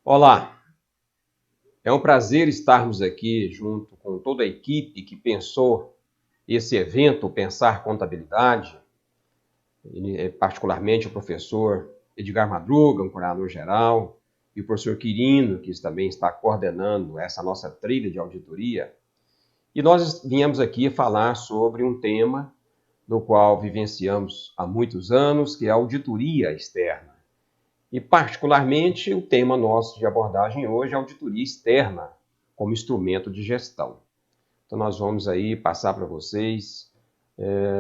Olá, é um prazer estarmos aqui junto com toda a equipe que pensou esse evento, Pensar Contabilidade, particularmente o professor Edgar Madruga, um coordenador geral, e o professor Quirino, que também está coordenando essa nossa trilha de auditoria. E nós viemos aqui falar sobre um tema no qual vivenciamos há muitos anos, que é a auditoria externa. E, particularmente, o tema nosso de abordagem hoje é a auditoria externa como instrumento de gestão. Então, nós vamos aí passar para vocês,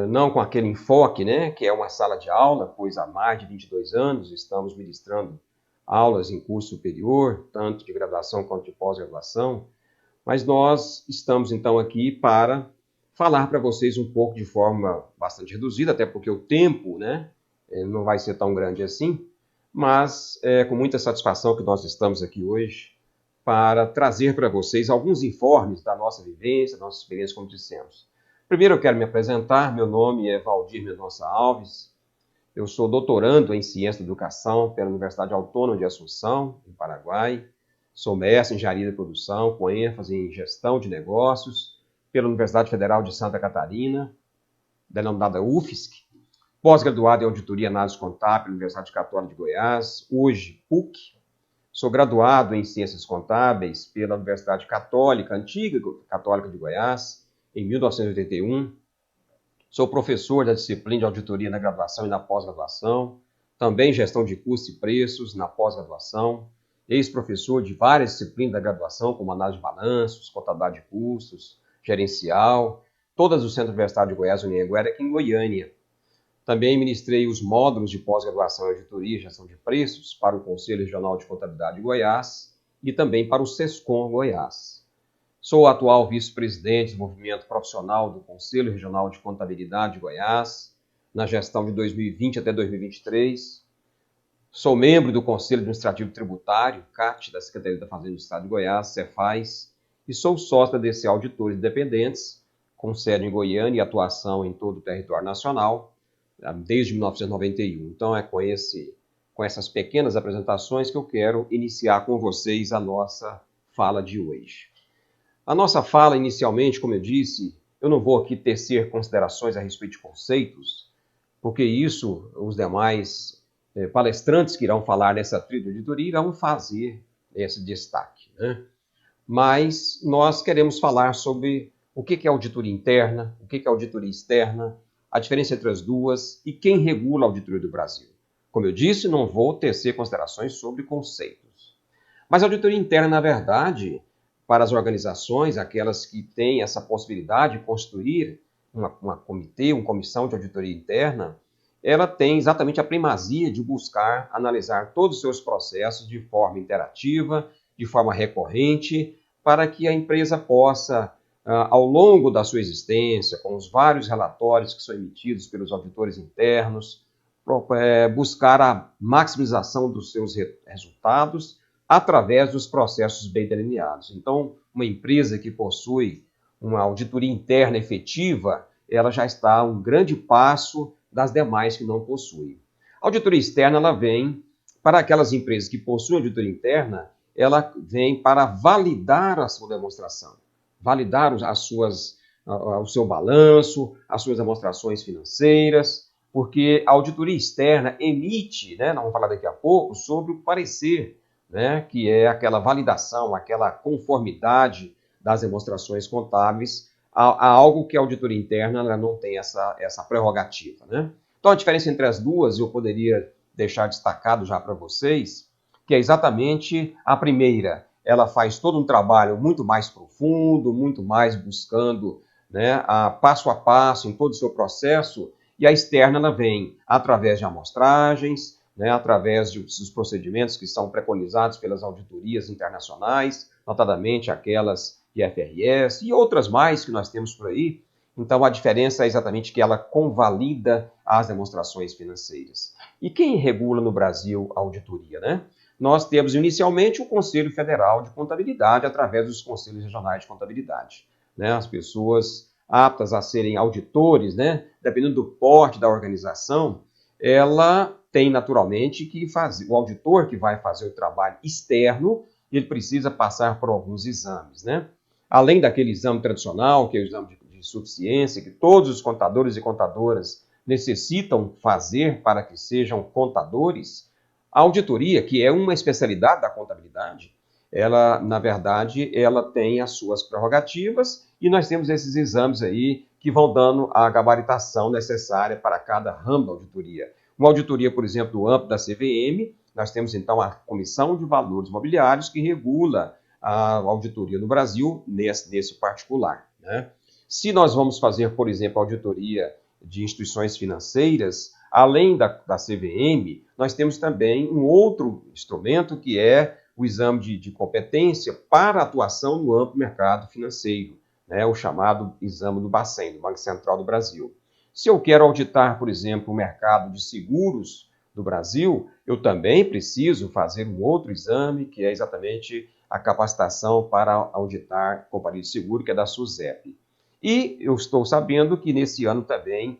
não com aquele enfoque, né, que é uma sala de aula, pois há mais de 22 anos estamos ministrando aulas em curso superior, tanto de graduação quanto de pós-graduação, mas nós estamos, então, aqui para falar para vocês um pouco de forma bastante reduzida, até porque o tempo, né, não vai ser tão grande assim, mas é com muita satisfação que nós estamos aqui hoje para trazer para vocês alguns informes da nossa vivência, da nossa experiência, como dissemos. Primeiro eu quero me apresentar, meu nome é Valdir Mendonça Alves, eu sou doutorando em Ciência da Educação pela Universidade Autônoma de Assunção, em Paraguai, sou mestre em Engenharia de Produção, com ênfase em Gestão de Negócios, pela Universidade Federal de Santa Catarina, denominada UFSC, pós-graduado em Auditoria e Análise Contábil pela Universidade Católica de Goiás, hoje PUC. Sou graduado em Ciências Contábeis pela Universidade Católica, antiga Católica de Goiás, em 1981. Sou professor da disciplina de auditoria na graduação e na pós-graduação, também gestão de custos e preços na pós-graduação, ex-professor de várias disciplinas da graduação, como análise de balanços, contabilidade de custos, gerencial, todas do Centro Universitário de Goiás, Unianguera, aqui em Goiânia. Também ministrei os módulos de pós-graduação em auditoria e gestão de preços para o Conselho Regional de Contabilidade de Goiás e também para o SESCOM Goiás. Sou o atual vice-presidente do movimento profissional do Conselho Regional de Contabilidade de Goiás, na gestão de 2020 até 2023. Sou membro do Conselho Administrativo Tributário, CAT, da Secretaria da Fazenda do Estado de Goiás, Cefaz, e sou sócio da DC Auditores Independentes, com sede em Goiânia e atuação em todo o território nacional, desde 1991. Então é com essas pequenas apresentações que eu quero iniciar com vocês a nossa fala de hoje. A nossa fala, inicialmente, como eu disse, eu não vou aqui tecer considerações a respeito de conceitos, porque isso os demais palestrantes que irão falar nessa trilha de auditoria irão fazer esse destaque, né? Mas nós queremos falar sobre o que é auditoria interna, o que é auditoria externa, a diferença entre as duas e quem regula a auditoria do Brasil. Como eu disse, não vou tecer considerações sobre conceitos. Mas a auditoria interna, na verdade, para as organizações, aquelas que têm essa possibilidade de construir uma comitê, uma comissão de auditoria interna, ela tem exatamente a primazia de buscar analisar todos os seus processos de forma interativa, de forma recorrente, para que a empresa possa, ao longo da sua existência, com os vários relatórios que são emitidos pelos auditores internos, buscar a maximização dos seus resultados através dos processos bem delineados. Então, uma empresa que possui uma auditoria interna efetiva, ela já está a um grande passo das demais que não possuem. A auditoria externa, ela vem para aquelas empresas que possuem auditoria interna, ela vem para validar a sua demonstração, validar o seu balanço, as suas demonstrações financeiras, porque a auditoria externa emite, né, nós vamos falar daqui a pouco, sobre o parecer, né, que é aquela validação, aquela conformidade das demonstrações contábeis a algo que a auditoria interna ela não tem essa prerrogativa, né? Então, a diferença entre as duas eu poderia deixar destacado já para vocês, que é exatamente a primeira, ela faz todo um trabalho muito mais profundo, muito mais buscando, né, a passo em todo o seu processo, e a externa ela vem através de amostragens, né, através dos procedimentos que são preconizados pelas auditorias internacionais, notadamente aquelas de FRS e outras mais que nós temos por aí. Então, a diferença é exatamente que ela convalida as demonstrações financeiras. E quem regula no Brasil a auditoria, né? Nós temos inicialmente o Conselho Federal de Contabilidade através dos Conselhos Regionais de Contabilidade, né? As pessoas aptas a serem auditores, né, dependendo do porte da organização, ela tem naturalmente que fazer, o auditor que vai fazer o trabalho externo, ele precisa passar por alguns exames, né? Além daquele exame tradicional, que é o exame de suficiência, que todos os contadores e contadoras necessitam fazer para que sejam contadores, a auditoria, que é uma especialidade da contabilidade, ela, na verdade, ela tem as suas prerrogativas e nós temos esses exames aí que vão dando a gabaritação necessária para cada ramo da auditoria. Uma auditoria, por exemplo, do âmbito da CVM, nós temos então a Comissão de Valores Imobiliários que regula a auditoria no Brasil nesse particular, né? Se nós vamos fazer, por exemplo, auditoria de instituições financeiras, além da CVM, nós temos também um outro instrumento que é o exame de competência para atuação no amplo mercado financeiro, né, o chamado exame do Bacen, do Banco Central do Brasil. Se eu quero auditar, por exemplo, o mercado de seguros do Brasil, eu também preciso fazer um outro exame, que é exatamente a capacitação para auditar companhia de seguro, que é da SUSEP. E eu estou sabendo que nesse ano também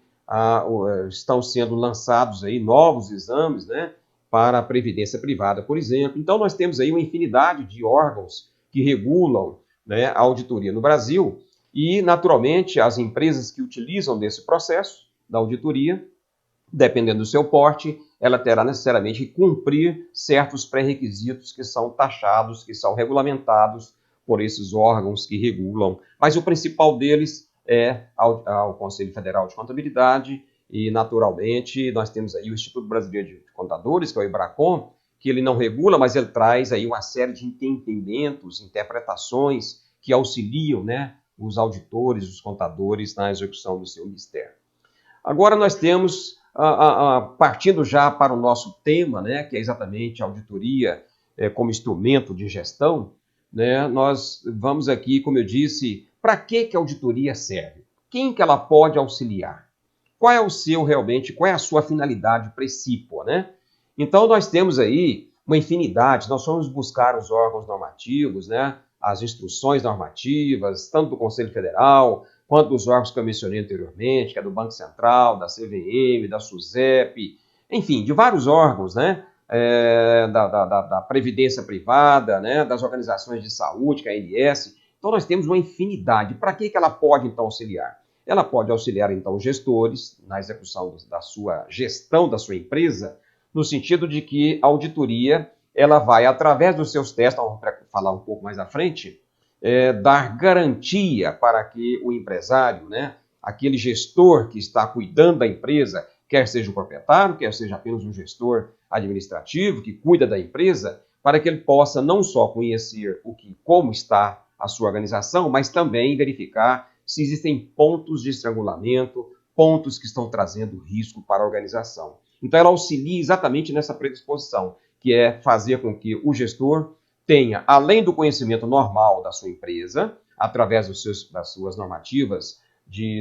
estão sendo lançados aí novos exames, né, para a previdência privada, por exemplo. Então, nós temos aí uma infinidade de órgãos que regulam, né, a auditoria no Brasil e, naturalmente, as empresas que utilizam desse processo da auditoria, dependendo do seu porte, ela terá necessariamente que cumprir certos pré-requisitos que são taxados, que são regulamentados por esses órgãos que regulam. Mas o principal deles é o Conselho Federal de Contabilidade e, naturalmente, nós temos aí o Instituto Brasileiro de Contadores, que é o IBRACON, que ele não regula, mas ele traz aí uma série de entendimentos, interpretações que auxiliam, né, os auditores, os contadores na execução do seu mistério. Agora nós temos, partindo já para o nosso tema, né, que é exatamente a auditoria como instrumento de gestão, né, nós vamos aqui, como eu disse, para que a auditoria serve? Quem que ela pode auxiliar? Qual é o seu realmente, qual é a sua finalidade precípua, né? Então nós temos aí uma infinidade, nós vamos buscar os órgãos normativos, né, as instruções normativas, tanto do Conselho Federal, quanto dos órgãos que eu mencionei anteriormente, que é do Banco Central, da CVM, da SUSEP, enfim, de vários órgãos, né? Da Previdência Privada, né? Das organizações de saúde, que é a ANS. Então, nós temos uma infinidade. Para que ela pode, então, auxiliar? Ela pode auxiliar, então, gestores na execução da sua gestão da sua empresa, no sentido de que a auditoria ela vai, através dos seus testes, vamos falar um pouco mais à frente, dar garantia para que o empresário, né, aquele gestor que está cuidando da empresa, quer seja o proprietário, quer seja apenas um gestor administrativo que cuida da empresa, para que ele possa não só conhecer como está a sua organização, mas também verificar se existem pontos de estrangulamento, pontos que estão trazendo risco para a organização. Então, ela auxilia exatamente nessa predisposição, que é fazer com que o gestor tenha, além do conhecimento normal da sua empresa, através das suas normativas,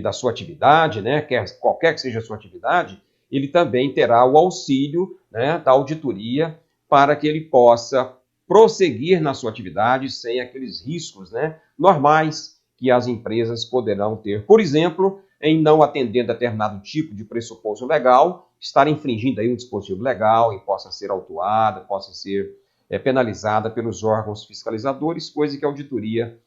da sua atividade, né, qualquer que seja a sua atividade, ele também terá o auxílio, né, da auditoria para que ele possa prosseguir na sua atividade sem aqueles riscos, né, normais que as empresas poderão ter. Por exemplo, em não atender determinado tipo de pressuposto legal, estar infringindo aí um dispositivo legal e possa ser autuada, possa ser penalizada pelos órgãos fiscalizadores, coisa que a auditoria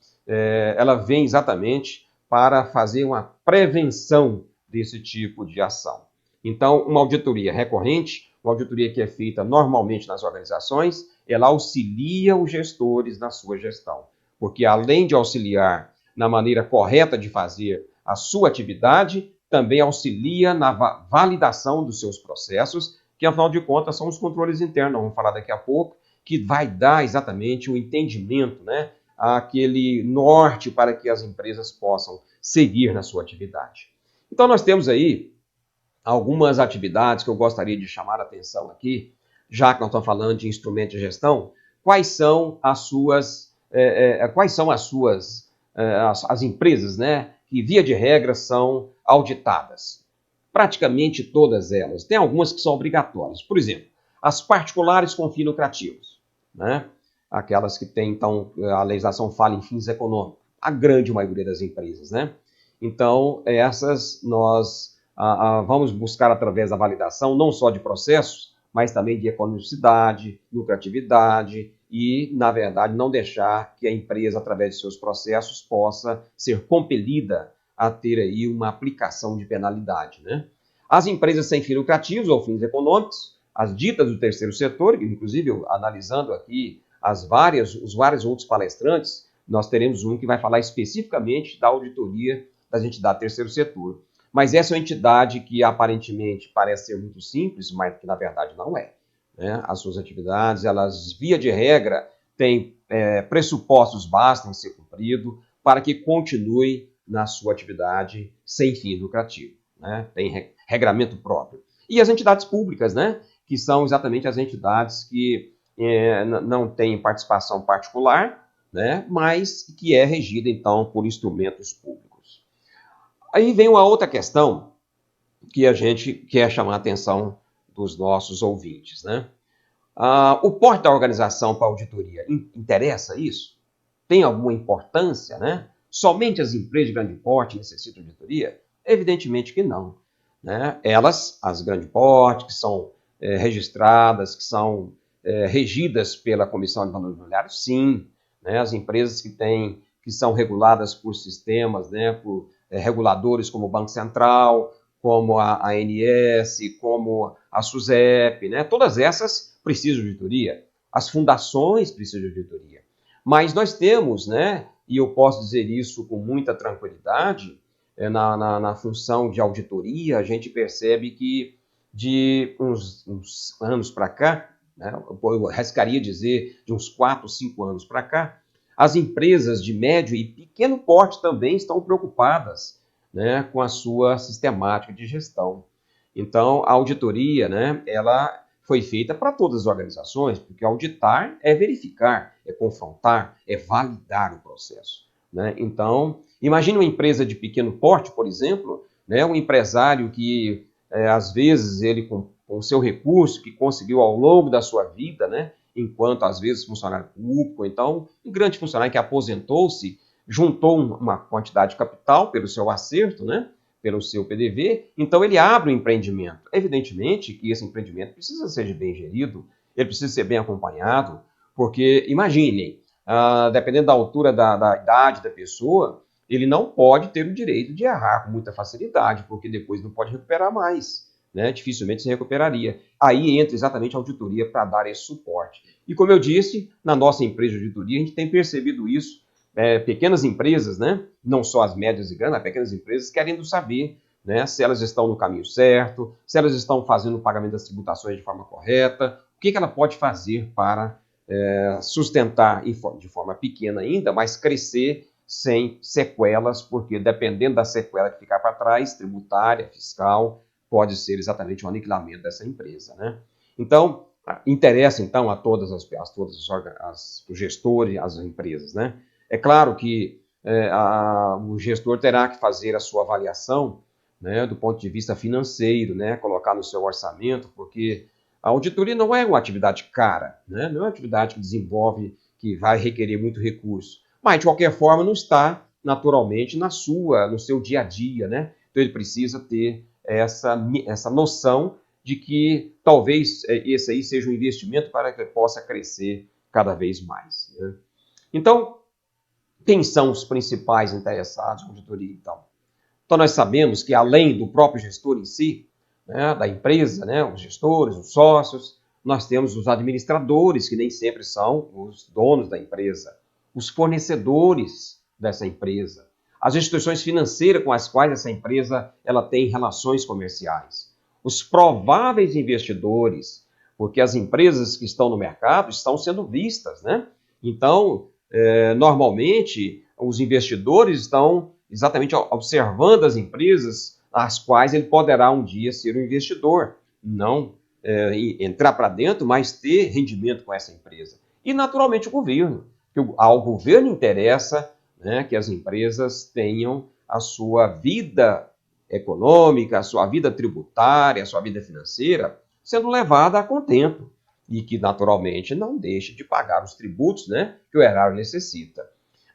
ela vem exatamente para fazer uma prevenção desse tipo de ação. Então, uma auditoria recorrente, uma auditoria que é feita normalmente nas organizações, ela auxilia os gestores na sua gestão, porque além de auxiliar na maneira correta de fazer a sua atividade, também auxilia na validação dos seus processos, que afinal de contas são os controles internos, vamos falar daqui a pouco, que vai dar exatamente o entendimento, né, aquele norte para que as empresas possam seguir na sua atividade. Então nós temos aí algumas atividades que eu gostaria de chamar a atenção aqui, já que nós estamos falando de instrumento de gestão, quais são as empresas, né, que via de regra são auditadas. Praticamente todas elas. Tem algumas que são obrigatórias. Por exemplo, as particulares com fins lucrativos, né? Aquelas que têm, então, a legislação fala em fins econômicos, a grande maioria das empresas, né? Então, essas nós vamos buscar através da validação, não só de processos, mas também de economicidade, lucratividade e, na verdade, não deixar que a empresa, através de seus processos, possa ser compelida a ter aí uma aplicação de penalidade, né? As empresas sem fins lucrativos ou fins econômicos, as ditas do terceiro setor, inclusive analisando aqui os vários outros palestrantes, nós teremos um que vai falar especificamente da auditoria das entidades do terceiro setor. Mas essa é uma entidade que aparentemente parece ser muito simples, mas que na verdade não é, né? As suas atividades, elas, via de regra, têm pressupostos básicos a ser cumprido para que continue na sua atividade sem fim lucrativo, né? Tem regramento próprio. E as entidades públicas, né? Que são exatamente as entidades que não têm participação particular, né? Mas que é regida, então, por instrumentos públicos. Aí vem uma outra questão que a gente quer chamar a atenção dos nossos ouvintes, né? O porte da organização para a auditoria, interessa isso? Tem alguma importância, né? Somente as empresas de grande porte necessitam de auditoria? Evidentemente que não, né? Elas, as grandes porte, que são registradas, que são regidas pela Comissão de Valores Imobiliários, sim, né? As empresas que são reguladas por sistemas, né? Por reguladores como o Banco Central, como a ANS, como a SUSEP, né? Todas essas precisam de auditoria. As fundações precisam de auditoria. Mas nós temos, né? E eu posso dizer isso com muita tranquilidade, na função de auditoria, a gente percebe que de uns anos para cá, né? Eu arriscaria dizer de uns 4, 5 anos para cá, as empresas de médio e pequeno porte também estão preocupadas, né, com a sua sistemática de gestão. Então, a auditoria, né, ela foi feita para todas as organizações, porque auditar é verificar, é confrontar, é validar o processo, né? Então, imagine uma empresa de pequeno porte, por exemplo, né, um empresário que, às vezes, ele com o seu recurso, que conseguiu ao longo da sua vida, né, enquanto, às vezes, funcionário público, então, um grande funcionário que aposentou-se, juntou uma quantidade de capital pelo seu acerto, né? Pelo seu PDV, então ele abre um empreendimento. Evidentemente que esse empreendimento precisa ser bem gerido, ele precisa ser bem acompanhado, porque, imaginem, dependendo da altura da idade da pessoa, ele não pode ter o direito de errar com muita facilidade, porque depois não pode recuperar mais, né? Dificilmente se recuperaria. Aí entra exatamente a auditoria para dar esse suporte. E como eu disse, na nossa empresa de auditoria, a gente tem percebido isso. Pequenas empresas, né? Não só as médias e grandes, mas pequenas empresas querendo saber, né, se elas estão no caminho certo, se elas estão fazendo o pagamento das tributações de forma correta, o que ela pode fazer para sustentar de forma pequena ainda, mas crescer sem sequelas, porque dependendo da sequela que ficar para trás, tributária, fiscal, pode ser exatamente o aniquilamento dessa empresa, né? Então, interessa então a todos os gestores, as empresas, né? É claro que o gestor terá que fazer a sua avaliação, né, do ponto de vista financeiro, né, colocar no seu orçamento, porque a auditoria não é uma atividade cara, né, não é uma atividade que vai requerer muito recurso, mas de qualquer forma não está naturalmente no seu dia a dia, né? Então ele precisa ter essa noção de que talvez esse aí seja um investimento para que ele possa crescer cada vez mais, né? Então, quem são os principais interessados na auditoria, então? Então, nós sabemos que, além do próprio gestor em si, né, da empresa, né, os gestores, os sócios, nós temos os administradores, que nem sempre são os donos da empresa, os fornecedores dessa empresa, as instituições financeiras com as quais essa empresa ela tem relações comerciais, os prováveis investidores, porque as empresas que estão no mercado estão sendo vistas, né? Então, normalmente, os investidores estão exatamente observando as empresas as quais ele poderá um dia ser um investidor, não entrar para dentro, mas ter rendimento com essa empresa. E, naturalmente, o governo, que ao governo interessa, né, que as empresas tenham a sua vida econômica, a sua vida tributária, a sua vida financeira sendo levada a contento e que, naturalmente, não deixe de pagar os tributos, né, que o erário necessita.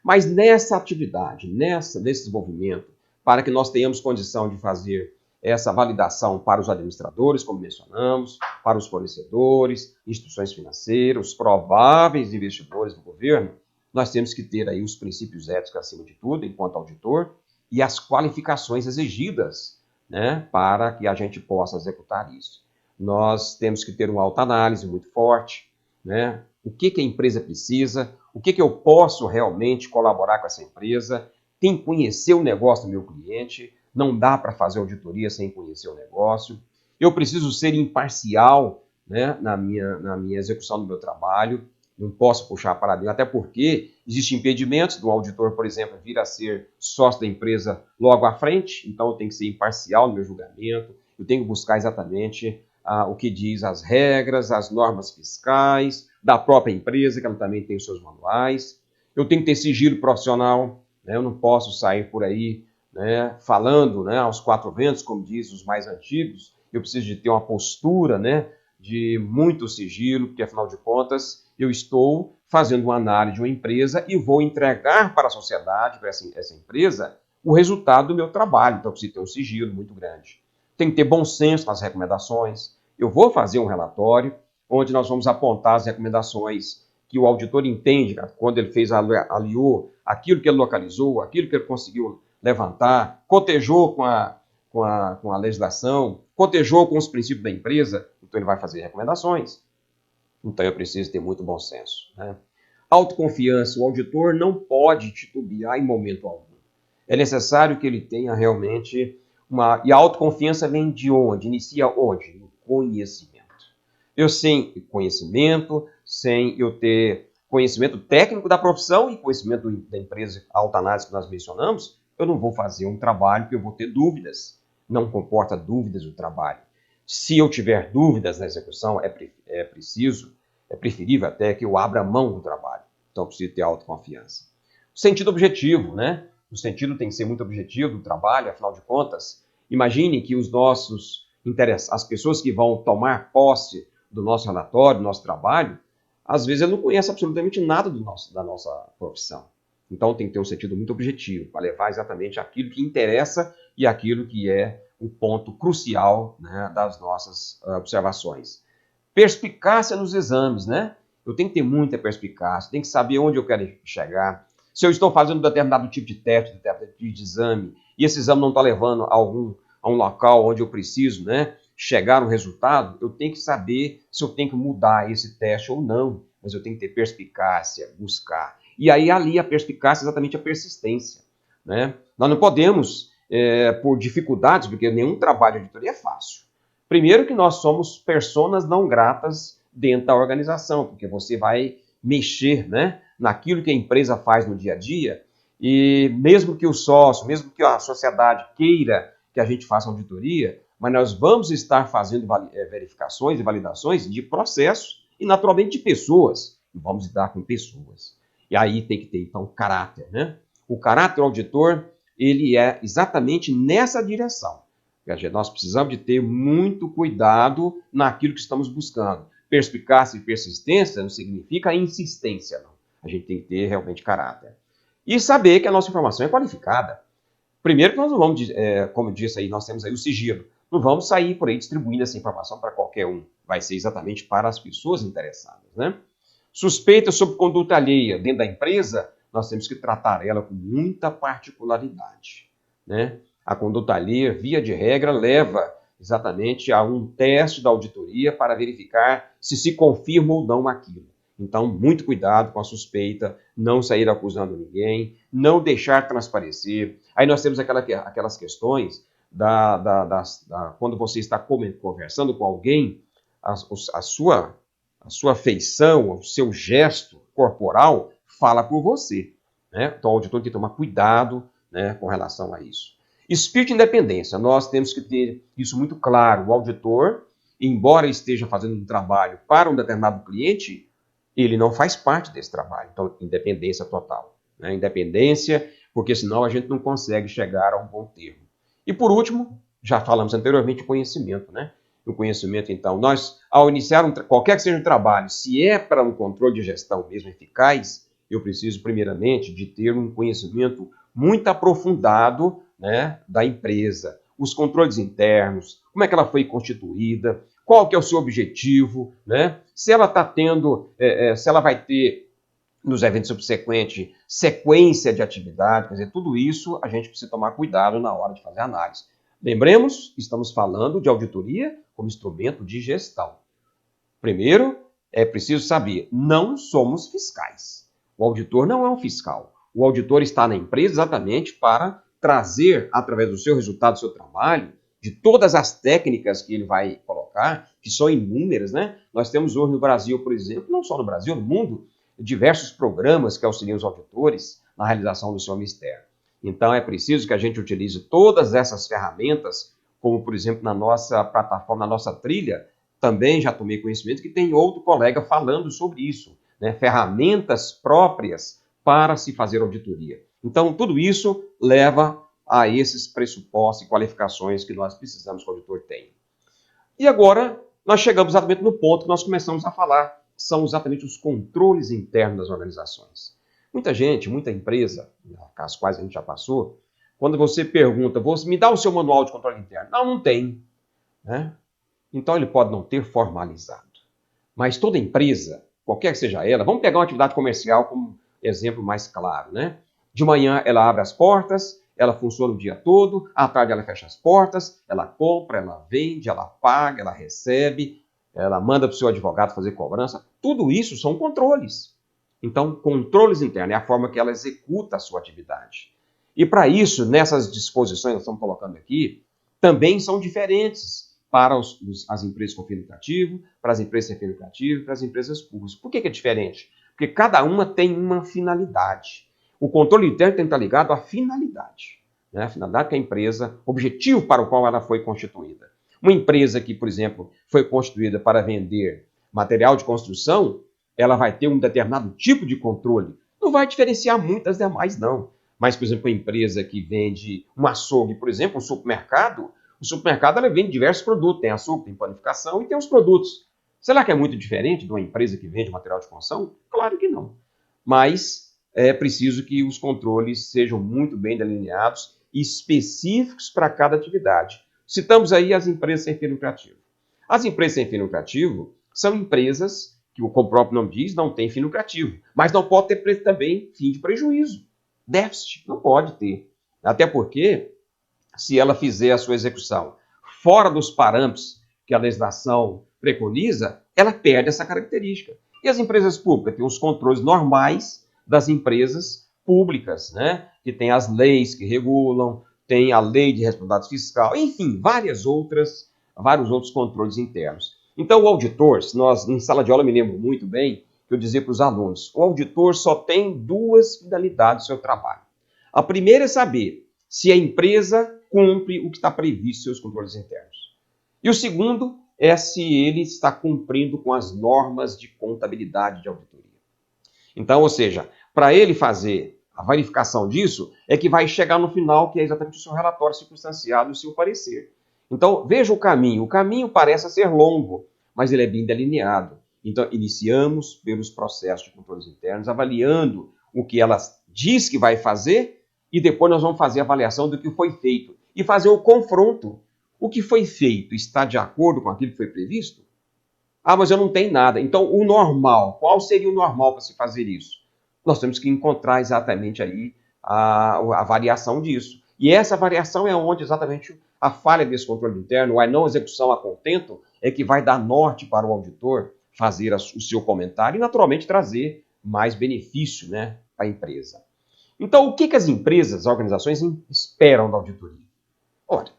Mas nessa atividade, nesse desenvolvimento, para que nós tenhamos condição de fazer essa validação para os administradores, como mencionamos, para os fornecedores, instituições financeiras, prováveis investidores do governo, nós temos que ter aí os princípios éticos acima de tudo, enquanto auditor, e as qualificações exigidas, né, para que a gente possa executar isso. Nós temos que ter uma autoanálise muito forte, né? O que a empresa precisa, o que eu posso realmente colaborar com essa empresa, tem que conhecer o negócio do meu cliente, não dá para fazer auditoria sem conhecer o negócio. Eu preciso ser imparcial, né, na minha execução do meu trabalho, não posso puxar para dentro, até porque existem impedimentos do auditor, por exemplo, vir a ser sócio da empresa logo à frente, então eu tenho que ser imparcial no meu julgamento, eu tenho que buscar exatamente o que diz as regras, as normas fiscais da própria empresa, que ela também tem os seus manuais. Eu tenho que ter sigilo profissional, né? Eu não posso sair por aí, né, falando, né, aos quatro ventos, como diz os mais antigos. Eu preciso de ter uma postura, né, de muito sigilo, porque afinal de contas eu estou fazendo uma análise de uma empresa e vou entregar para a sociedade, para essa empresa, o resultado do meu trabalho. Então eu preciso ter um sigilo muito grande. Tem que ter bom senso nas recomendações. Eu vou fazer um relatório onde nós vamos apontar as recomendações que o auditor entende, quando ele aliou aquilo que ele localizou, aquilo que ele conseguiu levantar, cotejou com a legislação, cotejou com os princípios da empresa, então ele vai fazer recomendações. Então eu preciso ter muito bom senso, né? Autoconfiança, o auditor não pode titubear em momento algum. É necessário que ele tenha realmente uma... E a autoconfiança vem de onde? Inicia onde? No conhecimento. Eu sem conhecimento, sem eu ter conhecimento técnico da profissão e conhecimento da empresa, a autoanálise que nós mencionamos, eu não vou fazer um trabalho que eu vou ter dúvidas. Não comporta dúvidas o trabalho. Se eu tiver dúvidas na execução, é preferível até que eu abra mão do trabalho. Então, eu preciso ter autoconfiança. O sentido objetivo, né? O sentido tem que ser muito objetivo do trabalho, afinal de contas. Imagine que as pessoas que vão tomar posse do nosso relatório, do nosso trabalho, às vezes ele não conhece absolutamente nada da nossa profissão. Então tem que ter um sentido muito objetivo, para levar exatamente aquilo que interessa e aquilo que é o ponto crucial, né, das nossas observações. Perspicácia nos exames, né? Eu tenho que ter muita perspicácia, tenho que saber onde eu quero chegar. Se eu estou fazendo um determinado tipo de teste, de exame, e esse exame não está levando a um local onde eu preciso, né, chegar no resultado, eu tenho que saber se eu tenho que mudar esse teste ou não. Mas eu tenho que ter perspicácia, buscar. E aí ali a perspicácia é exatamente a persistência, né? Nós não podemos, por dificuldades, porque nenhum trabalho de auditoria é fácil. Primeiro que nós somos personas não gratas dentro da organização, porque você vai mexer, né, naquilo que a empresa faz no dia a dia, e mesmo que o sócio, mesmo que a sociedade queira que a gente faça auditoria, mas nós vamos estar fazendo verificações e validações de processos e, naturalmente, de pessoas. E vamos lidar com pessoas. E aí tem que ter, então, caráter, né? O caráter auditor, ele é exatamente nessa direção. Nós precisamos de ter muito cuidado naquilo que estamos buscando. Perspicácia e persistência não significa insistência, não. A gente tem que ter realmente caráter. E saber que a nossa informação é qualificada. Primeiro que nós não vamos, como disse aí, nós temos aí o sigilo. Não vamos sair por aí distribuindo essa informação para qualquer um. Vai ser exatamente para as pessoas interessadas, né? Suspeita sobre conduta alheia dentro da empresa, nós temos que tratar ela com muita particularidade, né? A conduta alheia, via de regra, leva exatamente a um teste da auditoria para verificar se confirma ou não aquilo. Então, muito cuidado com a suspeita, não sair acusando ninguém, não deixar transparecer. Aí nós temos aquelas questões quando você está conversando com alguém, a sua feição, o seu gesto corporal fala por você, né? Então o auditor tem que tomar cuidado, né, com relação a isso. Espírito de independência, nós temos que ter isso muito claro. O auditor, embora esteja fazendo um trabalho para um determinado cliente, ele não faz parte desse trabalho. Então, independência total, né? Independência, porque senão a gente não consegue chegar a um bom termo. E por último, já falamos anteriormente, o conhecimento, né? O conhecimento, então, nós, ao iniciar qualquer que seja o trabalho, se é para um controle de gestão mesmo eficaz, eu preciso, primeiramente, de ter um conhecimento muito aprofundado, né, da empresa, os controles internos, como é que ela foi constituída, qual que é o seu objetivo, né? Se ela está tendo, se ela vai ter nos eventos subsequentes sequência de atividade, quer dizer, tudo isso a gente precisa tomar cuidado na hora de fazer análise. Lembremos, estamos falando de auditoria como instrumento de gestão. Primeiro, é preciso saber, não somos fiscais. O auditor não é um fiscal. O auditor está na empresa exatamente para trazer, através do seu resultado, do seu trabalho, de todas as técnicas que ele vai colocar, que são inúmeras, né? Nós temos hoje no Brasil, por exemplo, não só no Brasil, no mundo, diversos programas que auxiliam os auditores na realização do seu mistério. Então, é preciso que a gente utilize todas essas ferramentas, como, por exemplo, na nossa plataforma, na nossa trilha, também já tomei conhecimento que tem outro colega falando sobre isso, né? Ferramentas próprias para se fazer auditoria. Então, tudo isso leva a esses pressupostos e qualificações que nós precisamos que o auditor tenha. E agora, nós chegamos exatamente no ponto que nós começamos a falar, que são exatamente os controles internos das organizações. Muita gente, muita empresa, as quais a gente já passou, quando você pergunta, me dá o seu manual de controle interno? Não, não tem, né? Então, ele pode não ter formalizado. Mas toda empresa, qualquer que seja ela, vamos pegar uma atividade comercial como exemplo mais claro, né? De manhã ela abre as portas, ela funciona o dia todo, à tarde ela fecha as portas, ela compra, ela vende, ela paga, ela recebe, ela manda para o seu advogado fazer cobrança. Tudo isso são controles. Então, controles internos é a forma que ela executa a sua atividade. E para isso, nessas disposições que nós estamos colocando aqui, também são diferentes para as empresas com fim lucrativo, para as empresas sem fim lucrativo, para as empresas públicas. Por que é diferente? Porque cada uma tem uma finalidade. O controle interno tem que estar ligado à finalidade. Né? A finalidade que a empresa, o objetivo para o qual ela foi constituída. Uma empresa que, por exemplo, foi constituída para vender material de construção, ela vai ter um determinado tipo de controle. Não vai diferenciar muito das demais, não. Mas, por exemplo, a empresa que vende um açougue, por exemplo, um supermercado, o supermercado ela vende diversos produtos, tem açúcar, tem panificação e tem os produtos. Será que é muito diferente de uma empresa que vende material de construção? Claro que não. Mas é preciso que os controles sejam muito bem delineados e específicos para cada atividade. Citamos aí as empresas sem fim lucrativo. As empresas sem fim lucrativo são empresas que, como o próprio nome diz, não tem fim lucrativo, mas não pode ter também fim de prejuízo. Déficit, não pode ter. Até porque, se ela fizer a sua execução fora dos parâmetros que a legislação preconiza, ela perde essa característica. E as empresas públicas têm os controles normais das empresas públicas, né? Que tem as leis que regulam, tem a lei de responsabilidade fiscal, enfim, vários outros controles internos. Então, o auditor, se nós, em sala de aula, eu me lembro muito bem, que eu dizia para os alunos, o auditor só tem duas finalidades do seu trabalho. A primeira é saber se a empresa cumpre o que está previsto em seus controles internos. E o segundo é se ele está cumprindo com as normas de contabilidade de auditoria. Então, ou seja, para ele fazer a verificação disso, é que vai chegar no final, que é exatamente o seu relatório circunstanciado e o seu parecer. Então, veja o caminho. O caminho parece ser longo, mas ele é bem delineado. Então, iniciamos pelos processos de controles internos, avaliando o que ela diz que vai fazer, e depois nós vamos fazer a avaliação do que foi feito e fazer o confronto. O que foi feito está de acordo com aquilo que foi previsto? Ah, mas eu não tenho nada. Então, o normal, qual seria o normal para se fazer isso? Nós temos que encontrar exatamente aí a variação disso. E essa variação é onde exatamente a falha desse controle interno, a não execução a contento, é que vai dar norte para o auditor fazer o seu comentário e, naturalmente, trazer mais benefício, né, para a empresa. Então, o que as empresas, as organizações esperam da auditoria? Olha,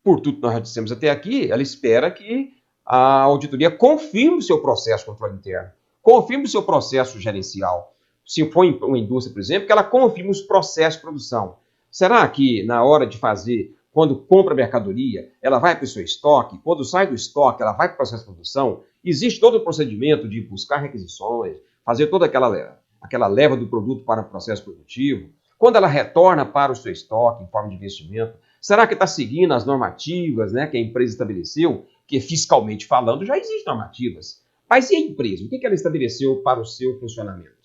por tudo que nós já dissemos até aqui, ela espera que a auditoria confirme o seu processo de controle interno, confirme o seu processo gerencial. Se for uma indústria, por exemplo, que ela confirme os processos de produção. Será que na hora de fazer, quando compra mercadoria, ela vai para o seu estoque? Quando sai do estoque, ela vai para o processo de produção? Existe todo o procedimento de buscar requisições, fazer toda aquela leva do produto para o processo produtivo. Quando ela retorna para o seu estoque em forma de investimento, será que está seguindo as normativas, né, que a empresa estabeleceu? Que fiscalmente falando já existem normativas. Mas e a empresa? O que ela estabeleceu para o seu funcionamento?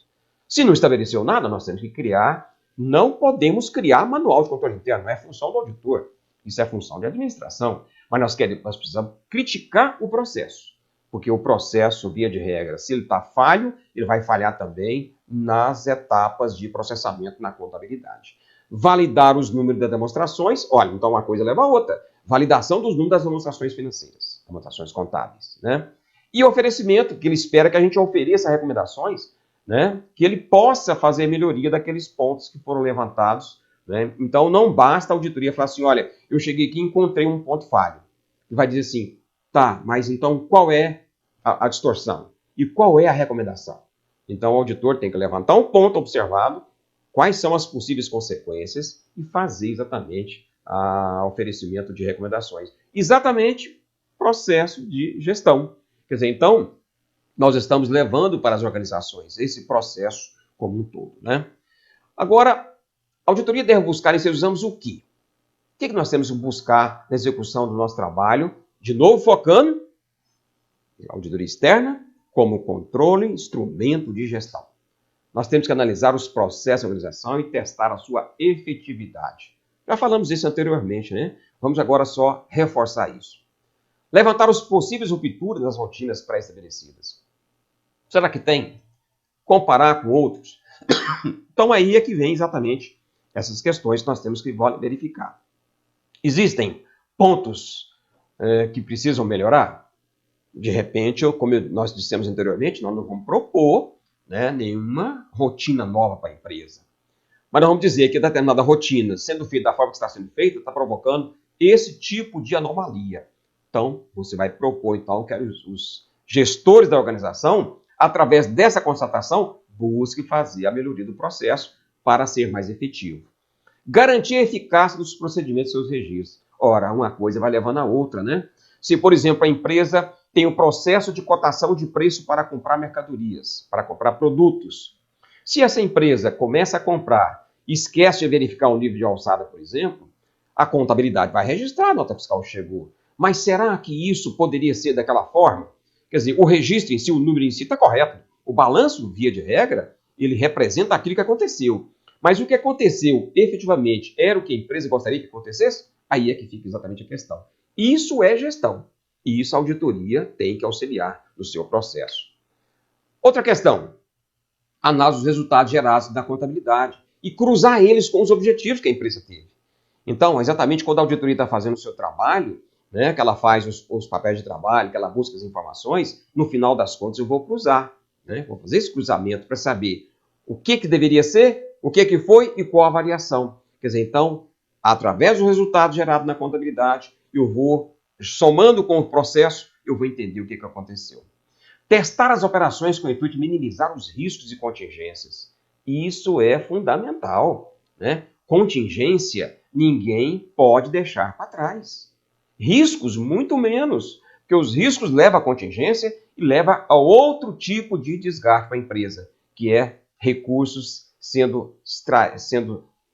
Se não estabeleceu nada, nós temos que criar. Não podemos criar manual de controle interno, não é função do auditor. Isso é função de administração. Mas nós precisamos criticar o processo. Porque o processo, via de regra, se ele está falho, ele vai falhar também nas etapas de processamento na contabilidade. Validar os números das demonstrações, olha, então uma coisa leva a outra. Validação dos números das demonstrações financeiras, demonstrações contábeis, né? E oferecimento, que ele espera que a gente ofereça recomendações, né? Que ele possa fazer melhoria daqueles pontos que foram levantados, né? Então não basta a auditoria falar assim, olha, eu cheguei aqui e encontrei um ponto falho. Ele vai dizer assim, tá, mas então qual é a distorção? E qual é a recomendação? Então o auditor tem que levantar um ponto observado, quais são as possíveis consequências e fazer exatamente o oferecimento de recomendações. Exatamente processo de gestão. Quer dizer, então, nós estamos levando para as organizações esse processo como um todo, né? Agora, a auditoria deve buscar em seus exames o quê? O que nós temos que buscar na execução do nosso trabalho? De novo, focando a auditoria externa como controle, instrumento de gestão. Nós temos que analisar os processos da organização e testar a sua efetividade. Já falamos isso anteriormente, né? Vamos agora só reforçar isso. Levantar os possíveis rupturas das rotinas pré-estabelecidas. Será que tem? Comparar com outros? Então aí é que vem exatamente essas questões que nós temos que verificar. Existem pontos que precisam melhorar? De repente, como nós dissemos anteriormente, nós não vamos propor, né, nenhuma rotina nova para a empresa. Mas nós vamos dizer que determinada rotina, sendo feita da forma que está sendo feita, está provocando esse tipo de anomalia. Então, você vai propor, então, que os gestores da organização, através dessa constatação, busquem fazer a melhoria do processo para ser mais efetivo. Garantir a eficácia dos procedimentos e seus registros. Ora, uma coisa vai levando a outra, né? Se, por exemplo, a empresa tem o processo de cotação de preço para comprar mercadorias, para comprar produtos. Se essa empresa começa a comprar e esquece de verificar o nível de alçada, por exemplo, a contabilidade vai registrar a nota fiscal que chegou. Mas será que isso poderia ser daquela forma? Quer dizer, o registro em si, o número em si está correto. O balanço, via de regra, ele representa aquilo que aconteceu. Mas o que aconteceu efetivamente era o que a empresa gostaria que acontecesse? Aí é que fica exatamente a questão. Isso é gestão. E isso a auditoria tem que auxiliar no seu processo. Outra questão. Análise dos resultados gerados da contabilidade e cruzar eles com os objetivos que a empresa teve. Então, exatamente quando a auditoria está fazendo o seu trabalho, né, que ela faz os papéis de trabalho, que ela busca as informações, no final das contas eu vou cruzar. Né? Vou fazer esse cruzamento para saber o que deveria ser, o que foi e qual a variação. Quer dizer, então, através do resultado gerado na contabilidade, eu vou, somando com o processo, eu vou entender o que aconteceu. Testar as operações com o intuito de minimizar os riscos e contingências. Isso é fundamental. Né? Contingência, ninguém pode deixar para trás. Riscos, muito menos, porque os riscos levam à contingência e levam a outro tipo de desgaste para a empresa, que é recursos sendo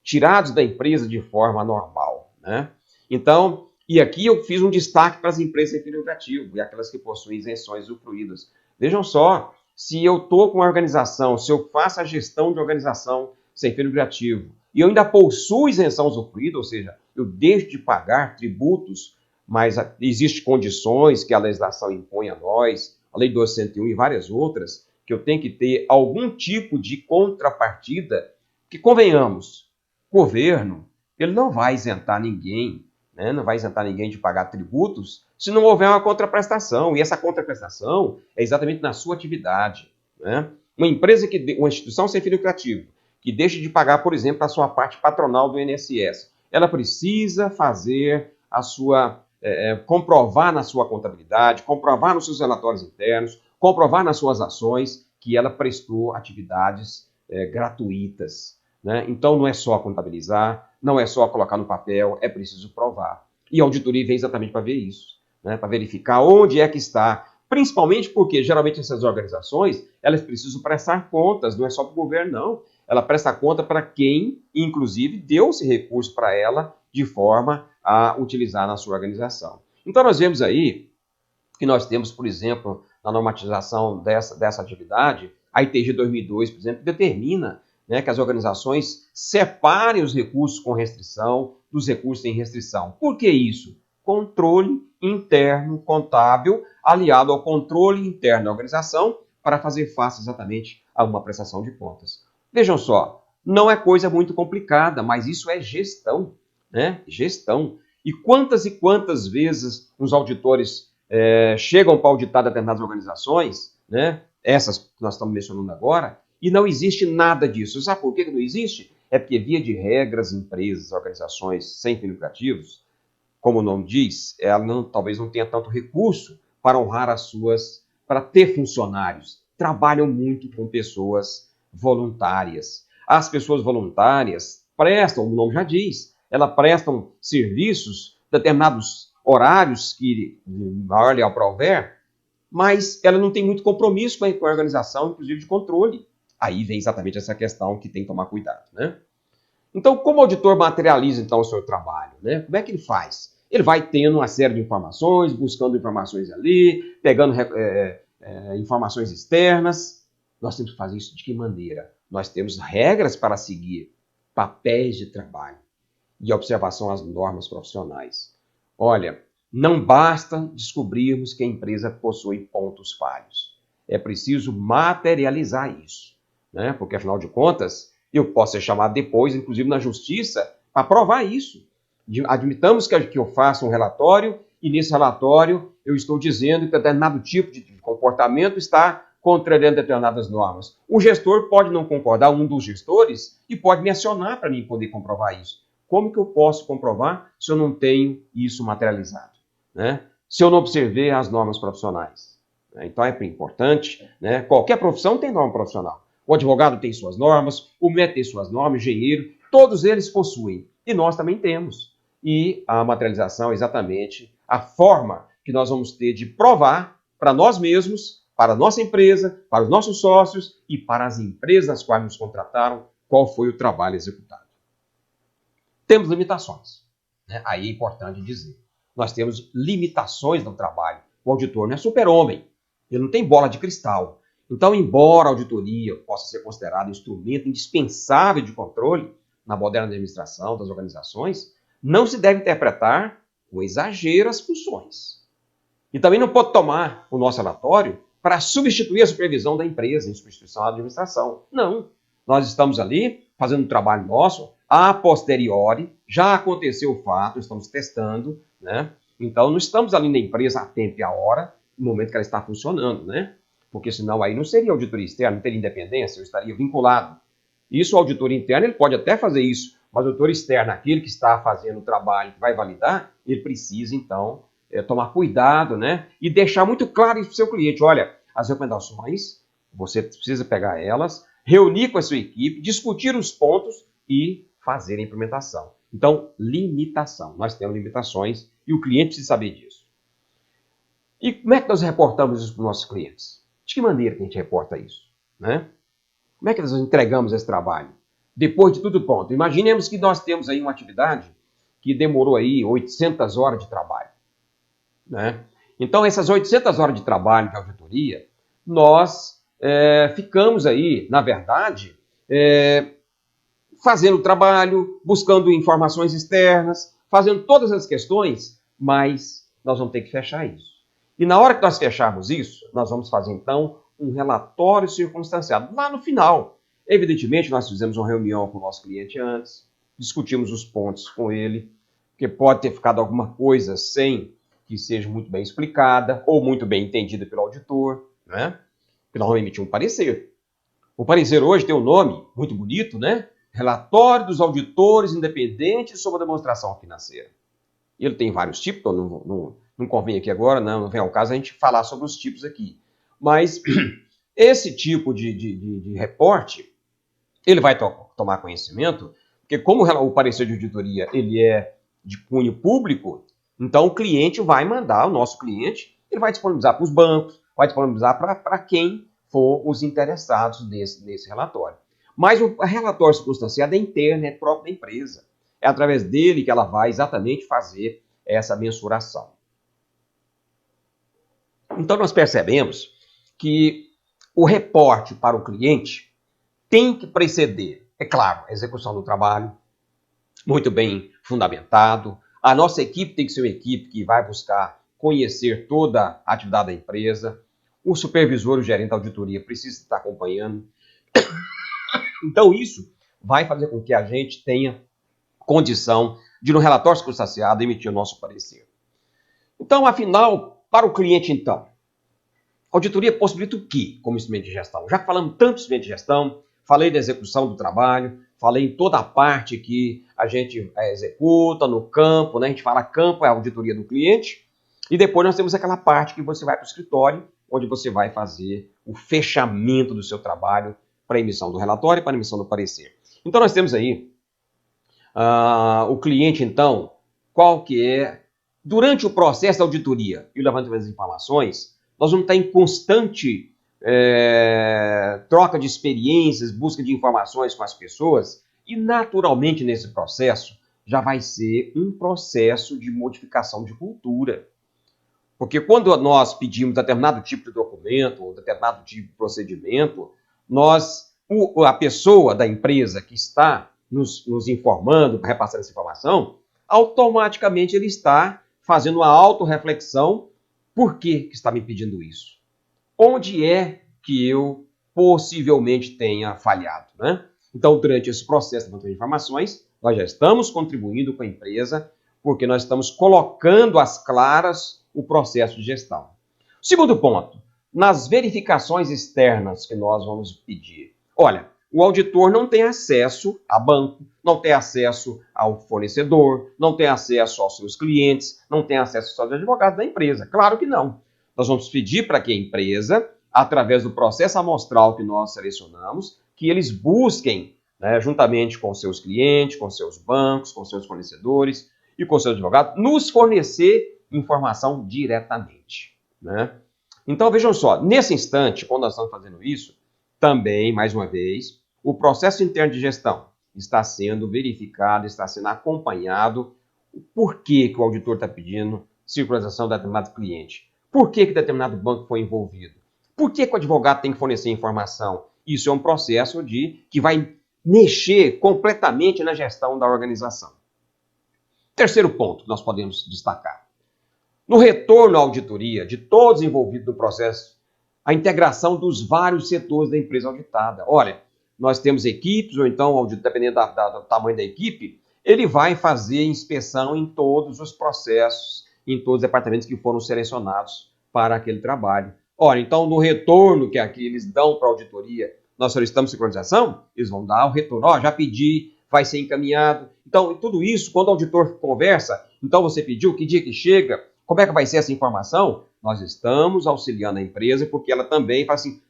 tirados da empresa de forma anormal. Né? Então, e aqui eu fiz um destaque para as empresas sem fim lucrativo e aquelas que possuem isenções usufruídas. Vejam só, se eu estou com uma organização, se eu faço a gestão de organização sem fim lucrativo e eu ainda possuo isenção usufruída, ou seja, eu deixo de pagar tributos, mas existem condições que a legislação impõe a nós, a Lei 1201 e várias outras, que eu tenho que ter algum tipo de contrapartida, que convenhamos, o governo, ele não vai isentar ninguém, né? Não vai isentar ninguém de pagar tributos se não houver uma contraprestação, e essa contraprestação é exatamente na sua atividade. Né? Uma instituição sem fim lucrativo, que deixa de pagar, por exemplo, a sua parte patronal do INSS, ela precisa fazer a sua comprovar na sua contabilidade, comprovar nos seus relatórios internos, comprovar nas suas ações que ela prestou atividades gratuitas. Né? Então, não é só contabilizar, não é só colocar no papel, é preciso provar. E a auditoria vem exatamente para ver isso, né? Para verificar onde é que está, principalmente porque, geralmente, essas organizações, elas precisam prestar contas, não é só para o governo, não. Ela presta conta para quem, inclusive, deu esse recurso para ela de forma a utilizar na sua organização. Então, nós vemos aí que nós temos, por exemplo, na normatização dessa atividade, a ITG 2002, por exemplo, determina né, que as organizações separem os recursos com restrição dos recursos sem restrição. Por que isso? Controle interno contábil aliado ao controle interno da organização para fazer face exatamente a uma prestação de contas. Vejam só, não é coisa muito complicada, mas isso é gestão, né? Gestão. E quantas vezes os auditores chegam para auditar determinadas organizações, né? Essas que nós estamos mencionando agora, e não existe nada disso. Sabe por que não existe? É porque, via de regras, empresas, organizações sem fins lucrativos, como o nome diz, ela talvez não tenha tanto recurso para honrar para ter funcionários. Trabalham muito com pessoas voluntárias. As pessoas voluntárias prestam, o nome já diz, elas prestam serviços, determinados horários que maior leal houver, mas ela não tem muito compromisso com a organização, inclusive de controle. Aí vem exatamente essa questão que tem que tomar cuidado, né? Então, como o auditor materializa, então, o seu trabalho, né? Como é que ele faz? Ele vai tendo uma série de informações, buscando informações ali, pegando informações externas. Nós temos que fazer isso de que maneira? Nós temos regras para seguir, papéis de trabalho e observação às normas profissionais. Olha, não basta descobrirmos que a empresa possui pontos falhos. É preciso materializar isso, né? Porque, afinal de contas, eu posso ser chamado depois, inclusive na justiça, para provar isso. Admitamos que eu faça um relatório e nesse relatório eu estou dizendo que determinado tipo de comportamento está contrariando determinadas normas. O gestor pode não concordar, um dos gestores, e pode me acionar para mim poder comprovar isso. Como que eu posso comprovar se eu não tenho isso materializado, né? Se eu não observei as normas profissionais? Então é importante, né? Qualquer profissão tem norma profissional. O advogado tem suas normas, o médico tem suas normas, o engenheiro, todos eles possuem. E nós também temos. E a materialização é exatamente a forma que nós vamos ter de provar para nós mesmos, para a nossa empresa, para os nossos sócios e para as empresas as quais nos contrataram, qual foi o trabalho executado. Temos limitações, né? Aí é importante dizer. Nós temos limitações no trabalho. O auditor não é super-homem, ele não tem bola de cristal. Então, embora a auditoria possa ser considerada um instrumento indispensável de controle na moderna administração das organizações, não se deve interpretar com exagero as funções. E também não pode tomar o nosso relatório para substituir a supervisão da empresa, em substituição à administração. Não. Nós estamos ali fazendo um trabalho nosso, a posteriori, já aconteceu o fato, estamos testando, né? Então, não estamos ali na empresa a tempo e a hora, no momento que ela está funcionando, né? Porque senão aí não seria auditoria externa, não teria independência, eu estaria vinculado. Isso, o auditor interno, ele pode até fazer isso, mas o auditor externo, aquele que está fazendo o trabalho, que vai validar, ele precisa, então, tomar cuidado, né? E deixar muito claro isso para o seu cliente. Olha, as recomendações, você precisa pegar elas, reunir com a sua equipe, discutir os pontos e fazer a implementação. Então, limitação. Nós temos limitações e o cliente precisa saber disso. E como é que nós reportamos isso para os nossos clientes? De que maneira que a gente reporta isso, né? Como é que nós entregamos esse trabalho? Depois de tudo pronto. Imaginemos que nós temos aí uma atividade que demorou aí 800 horas de trabalho, né? Então, essas 800 horas de trabalho de auditoria, nós ficamos aí, na verdade, fazendo o trabalho, buscando informações externas, fazendo todas as questões, mas nós vamos ter que fechar isso. E na hora que nós fecharmos isso, nós vamos fazer, então, um relatório circunstanciado. Lá no final, evidentemente, nós fizemos uma reunião com o nosso cliente antes, discutimos os pontos com ele, porque pode ter ficado alguma coisa sem que seja muito bem explicada ou muito bem entendida pelo auditor, né? Porque nós vamos emitir um parecer. O parecer hoje tem um nome muito bonito, né? Relatório dos auditores independentes sobre a demonstração financeira. Ele tem vários tipos, então não convém aqui agora, não vem ao caso a gente falar sobre os tipos aqui. Mas esse tipo de reporte, ele vai tomar conhecimento, porque como o parecer de auditoria ele é de cunho público, então o cliente vai mandar, o nosso cliente, ele vai disponibilizar para os bancos, vai disponibilizar para quem for os interessados nesse relatório. Mas o relatório circunstanciado é interno, é próprio da empresa. É através dele que ela vai exatamente fazer essa mensuração. Então, nós percebemos que o reporte para o cliente tem que preceder É claro, a execução do trabalho, muito bem fundamentado. A nossa equipe tem que ser uma equipe que vai buscar conhecer toda a atividade da empresa. O supervisor, o gerente da auditoria precisa estar acompanhando. Então, isso vai fazer com que a gente tenha condição de, no relatório circunstanciado, emitir o nosso parecer. Então, afinal, para o cliente, então, a auditoria possibilita o quê como instrumento de gestão? Já que falamos tanto de instrumento de gestão, falei da execução do trabalho, falei em toda a parte que a gente executa no campo, né? A gente fala campo é a auditoria do cliente, e depois nós temos aquela parte que você vai para o escritório, onde você vai fazer o fechamento do seu trabalho para a emissão do relatório e para a emissão do parecer. Então nós temos aí o cliente, então, qual que é, durante o processo da auditoria e o levantamento das informações, nós vamos estar em constante troca de experiências, busca de informações com as pessoas, e naturalmente nesse processo já vai ser um processo de modificação de cultura. Porque quando nós pedimos determinado tipo de documento ou determinado tipo de procedimento, a pessoa da empresa que está nos informando, repassando essa informação, automaticamente ele está fazendo uma autorreflexão. Por que está me pedindo isso? Onde é que eu possivelmente tenha falhado, né? Então, durante esse processo de levantamento de informações, nós já estamos contribuindo com a empresa, porque nós estamos colocando às claras o processo de gestão. Segundo ponto, nas verificações externas que nós vamos pedir. Olha, o auditor não tem acesso a banco, não tem acesso ao fornecedor, não tem acesso aos seus clientes, não tem acesso aos advogados da empresa. Claro que não. Nós vamos pedir para que a empresa, através do processo amostral que nós selecionamos, que eles busquem, né, juntamente com seus clientes, com seus bancos, com seus fornecedores e com seus advogados, nos fornecer informação diretamente, né? Então, vejam só, nesse instante, quando nós estamos fazendo isso, também, mais uma vez, o processo interno de gestão está sendo verificado, está sendo acompanhado. Por que o auditor está pedindo circularização de determinado cliente? Por que determinado banco foi envolvido? Por que o advogado tem que fornecer informação? Isso é um processo que vai mexer completamente na gestão da organização. Terceiro ponto que nós podemos destacar. No retorno à auditoria de todos envolvidos no processo, a integração dos vários setores da empresa auditada. Olha, nós temos equipes, ou então, dependendo do tamanho da equipe, ele vai fazer inspeção em todos os processos, em todos os departamentos que foram selecionados para aquele trabalho. Olha, então, no retorno que aqui eles dão para a auditoria, nós solicitamos sincronização, eles vão dar o retorno. Ó, já pedi, vai ser encaminhado. Então, tudo isso, quando o auditor conversa, então você pediu, que dia que chega, como é que vai ser essa informação? Nós estamos auxiliando a empresa porque ela também fala assim,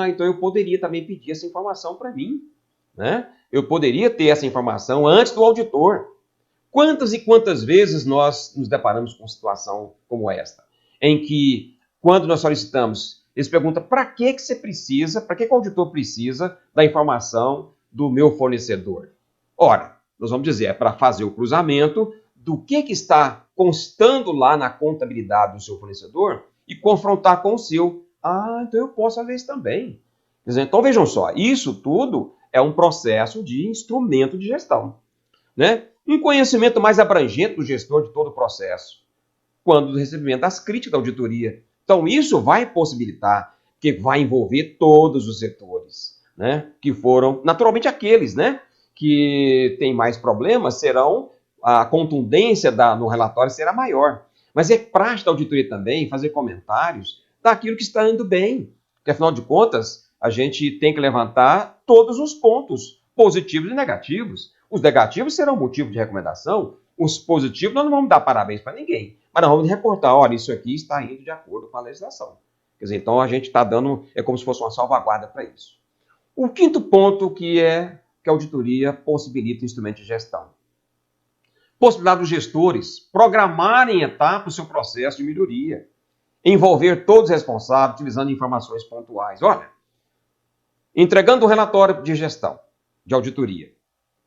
então eu poderia também pedir essa informação para mim, né? Eu poderia ter essa informação antes do auditor. Quantas e quantas vezes nós nos deparamos com uma situação como esta, em que, quando nós solicitamos, eles perguntam para que você precisa, para que o auditor precisa da informação do meu fornecedor? Ora, nós vamos dizer, é para fazer o cruzamento do que está constando lá na contabilidade do seu fornecedor e confrontar com o seu. Então eu posso fazer isso também. Quer dizer, então vejam só, isso tudo é um processo de instrumento de gestão, né? Um conhecimento mais abrangente do gestor de todo o processo, quando do recebimento das críticas da auditoria. Então isso vai possibilitar, que vai envolver todos os setores, né? Que foram, naturalmente, aqueles, né, que têm mais problemas, a contundência no relatório será maior. Mas é prática da auditoria também fazer comentários daquilo que está indo bem. Porque, afinal de contas, a gente tem que levantar todos os pontos, positivos e negativos. Os negativos serão motivo de recomendação, os positivos nós não vamos dar parabéns para ninguém, mas nós vamos reportar, olha, isso aqui está indo de acordo com a legislação. Quer dizer, então a gente está dando, é como se fosse uma salvaguarda para isso. O quinto ponto que a auditoria possibilita instrumento de gestão. Possibilidade dos gestores programarem em etapa o seu processo de melhoria, envolver todos os responsáveis, utilizando informações pontuais. Olha, entregando o relatório de gestão, de auditoria,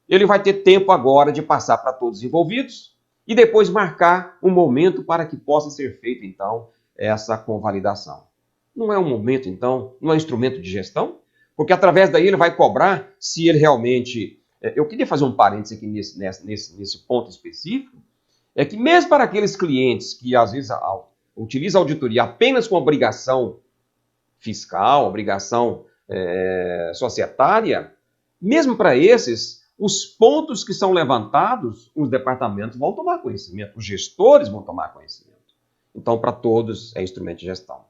ele vai ter tempo agora de passar para todos os envolvidos e depois marcar um momento para que possa ser feita, então, essa convalidação. Não é um momento, então, não é um instrumento de gestão? Porque através daí ele vai cobrar se ele realmente... Eu queria fazer um parênteses aqui nesse ponto específico, é que mesmo para aqueles clientes que às vezes utilizam a auditoria apenas com obrigação fiscal, obrigação societária, mesmo para esses, os pontos que são levantados, os departamentos vão tomar conhecimento, os gestores vão tomar conhecimento. Então, para todos, é instrumento de gestão.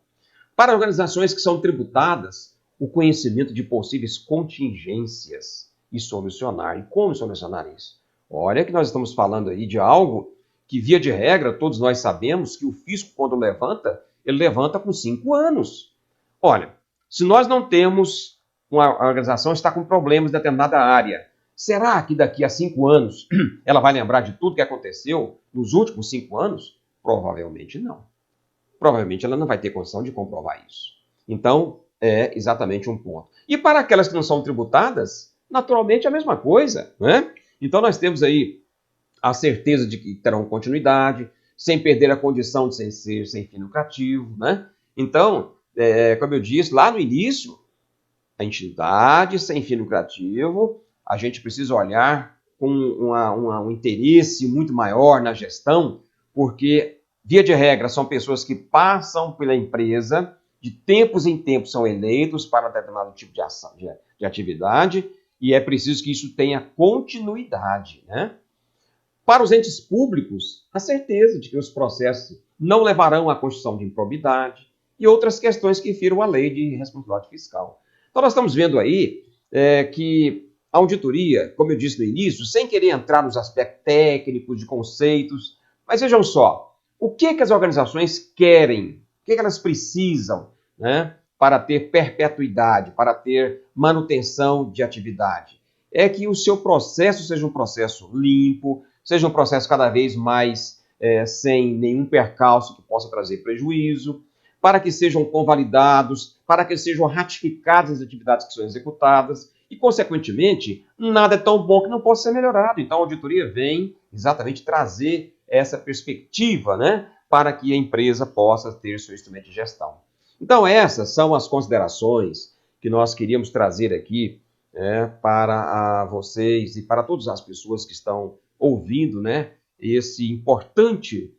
Para organizações que são tributadas, o conhecimento de possíveis contingências e solucionar. E como solucionar isso? Olha que nós estamos falando aí de algo que, via de regra, todos nós sabemos que o fisco, quando levanta, ele levanta com 5 anos. Olha, se nós não temos, a organização está com problemas em determinada área, será que daqui a 5 anos ela vai lembrar de tudo que aconteceu nos últimos 5 anos? Provavelmente não. Provavelmente ela não vai ter condição de comprovar isso. Então, é exatamente um ponto. E para aquelas que não são tributadas, naturalmente é a mesma coisa, né? Então nós temos aí a certeza de que terão continuidade, sem perder a condição de ser sem fim lucrativo, né? Então, como eu disse lá no início, a entidade sem fim lucrativo, a gente precisa olhar com um interesse muito maior na gestão, porque, via de regra, são pessoas que passam pela empresa, de tempos em tempos são eleitos para determinado tipo de ação, de atividade, e é preciso que isso tenha continuidade, né? Para os entes públicos, a certeza de que os processos não levarão à constituição de improbidade e outras questões que firam a lei de responsabilidade fiscal. Então, nós estamos vendo aí que a auditoria, como eu disse no início, sem querer entrar nos aspectos técnicos, de conceitos, mas vejam só, o que as organizações querem, o que elas precisam, né, para ter perpetuidade, para ter manutenção de atividade? É que o seu processo seja um processo limpo, seja um processo cada vez mais sem nenhum percalço que possa trazer prejuízo, para que sejam convalidados, para que sejam ratificadas as atividades que são executadas e, consequentemente, nada é tão bom que não possa ser melhorado. Então, a auditoria vem exatamente trazer essa perspectiva, né, para que a empresa possa ter seu instrumento de gestão. Então, essas são as considerações que nós queríamos trazer aqui para vocês e para todas as pessoas que estão ouvindo, né, esse importante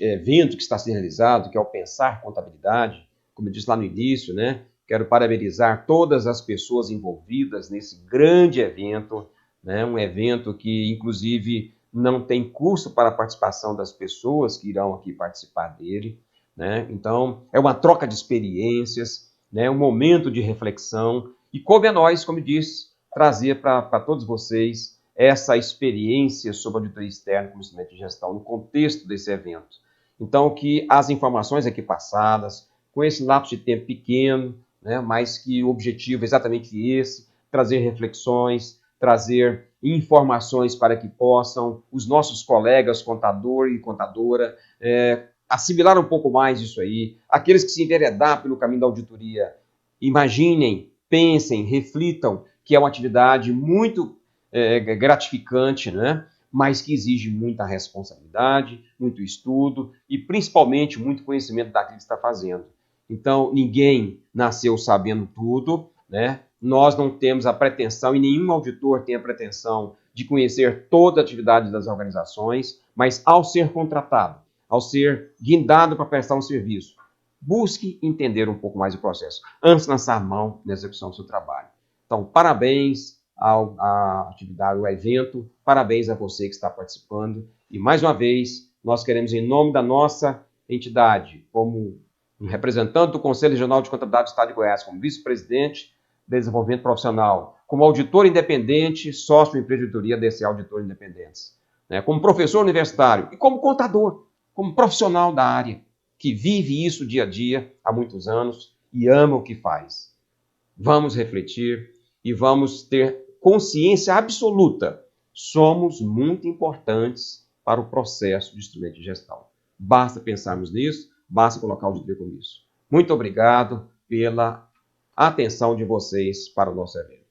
evento que está sendo realizado, que é o Pensar Contabilidade. Como eu disse lá no início, né, quero parabenizar todas as pessoas envolvidas nesse grande evento, né, um evento que, inclusive, não tem custo para a participação das pessoas que irão aqui participar dele, né? Então, é uma troca de experiências, né, um momento de reflexão, e coube a nós, como eu disse, trazer para todos vocês essa experiência sobre auditoria externa como instrumento de gestão no contexto desse evento. Então, que as informações aqui passadas, com esse lapso de tempo pequeno, né, mas que o objetivo é exatamente esse, trazer reflexões, trazer informações para que possam os nossos colegas, contador e contadora, assimilar um pouco mais isso aí. Aqueles que se enveredar pelo caminho da auditoria, imaginem, pensem, reflitam que é uma atividade muito gratificante, né? Mas que exige muita responsabilidade, muito estudo e principalmente muito conhecimento daquilo que está fazendo. Então, ninguém nasceu sabendo tudo, né? Nós não temos a pretensão, e nenhum auditor tem a pretensão de conhecer toda a atividade das organizações, mas ao ser contratado, ao ser guindado para prestar um serviço, busque entender um pouco mais o processo, antes de lançar mão na execução do seu trabalho. Então, parabéns à atividade, ao evento, parabéns a você que está participando, e mais uma vez, nós queremos, em nome da nossa entidade, como um representante do Conselho Regional de Contabilidade do Estado de Goiás, como vice-presidente de desenvolvimento profissional, como auditor independente, sócio de empresa de auditoria desse auditor independentes, né, como professor universitário e como contador, como profissional da área, que vive isso dia a dia há muitos anos e ama o que faz. Vamos refletir e vamos ter consciência absoluta. Somos muito importantes para o processo de instrumento de gestão. Basta pensarmos nisso, basta colocar o auditoria com isso. Muito obrigado pela atenção de vocês para o nosso evento.